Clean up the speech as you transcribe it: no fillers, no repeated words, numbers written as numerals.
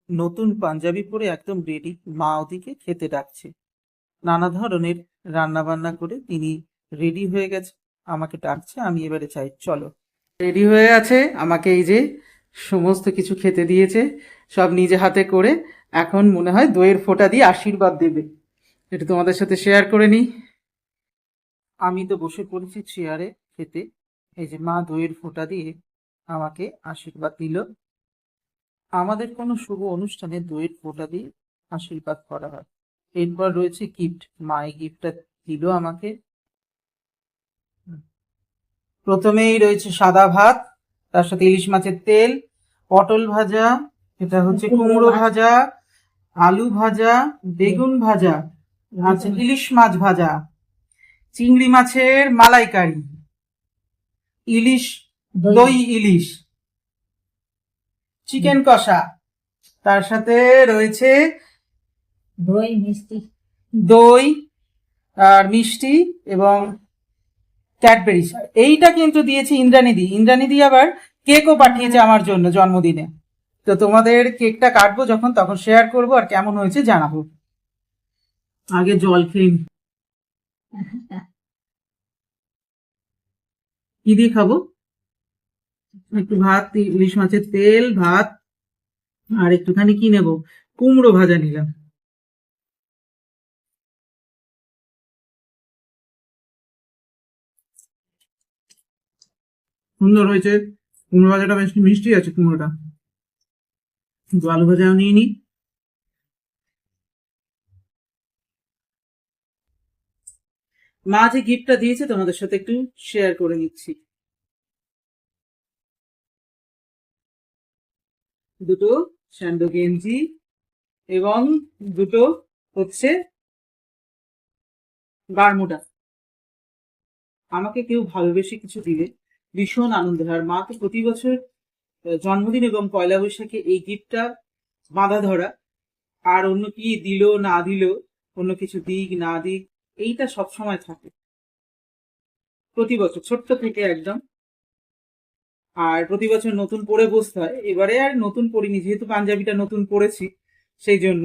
নতুন পাঞ্জাবি পরে একদম রেডি, মা ওদিকে খেতে ডাকছে। নানা ধরনের রান্না বান্না করে তিনি রেডি হয়ে গেছে, আমাকে ডাকছে। আমি এবারে চাই চলো। রেডি হয়ে আছে, আমাকে এই যে সমস্ত কিছু খেতে দিয়েছে, সব নিজে হাতে করে। এখন মনে হয় দইয়ের ফোঁটা দিয়ে আশীর্বাদ দেবে। এটা তোমাদের সাথে শেয়ার করে নিই। আমি তো বসে পড়েছি চেয়ারে খেতে। এই যে মা দইয়ের ফোঁটা দিয়ে আমাকে আশীর্বাদ দিল। আমাদের কোনো শুভ অনুষ্ঠানে দইয়ের ফোঁটা দিয়ে আশীর্বাদ করা হয়। এরপর রয়েছে গিফট, মা এই গিফটটা দিল আমাকে। প্রথমেই রয়েছে সাদা ভাত, তার সাথে ইলিশ মাছের তেল, পটল ভাজা, এটা হচ্ছে কুমড়ো ভাজা, আলু ভাজা, বেগুন ভাজা, আচ্ছা ইলিশ মাছ ভাজা, চিংড়ি মাছের মালাইকারি, ইলিশ, দই ইলিশ, চিকেন কষা, তার সাথে রয়েছে দই মিষ্টি, দই আর মিষ্টি এবং ক্যাডবেরি। এইটা কিন্তু দিয়েছে ইন্দ্রাণীদি। ইন্দ্রাণীদি আবার কেকও পাঠিয়েছে আমার জন্য জন্মদিনে। তো তোমাদের কেকটা কাটবো যখন, তখন শেয়ার করবো আর কেমন হয়েছে জানাবো। আগে জল খেয়ে নিই। কি দিয়ে খাবো? একটু ভাত, ইলিশ মাছের তেল, ভাত, আর একটুখানি কি নেব, কুমড়ো ভাজা নিলাম। সুন্দর হয়েছে কুমড়ো ভাজাটা, বেশ মিষ্টি আছে কুমড়োটা। কিন্তু আলু ভাজাও নিয়ে নিই। মা যে গিফটটা দিয়েছে তোমাদের সাথে একটু শেয়ার করে নিচ্ছি। দুটো স্যান্ডো গেঞ্জি এবং দুটো হচ্ছে বারমুডা। আমাকে কেউ ভালোবেসে কিছু দিলে ভীষণ আনন্দ হয়। আর মা তো প্রতি বছর জন্মদিন এবং পয়লা বৈশাখে এই গিফটটা বাঁধা ধরা। আর অন্য কি দিল না দিল, অন্য কিছু দিক না দিক, এইটা সব সময় থাকে প্রতি বছর, ছোট্ট থেকে একদম। আর প্রতি বছর নতুন পরে বসতে হয়। এবারে আর নতুন পরিনি, যেহেতু পাঞ্জাবিটা নতুন পরেছি সেই জন্য।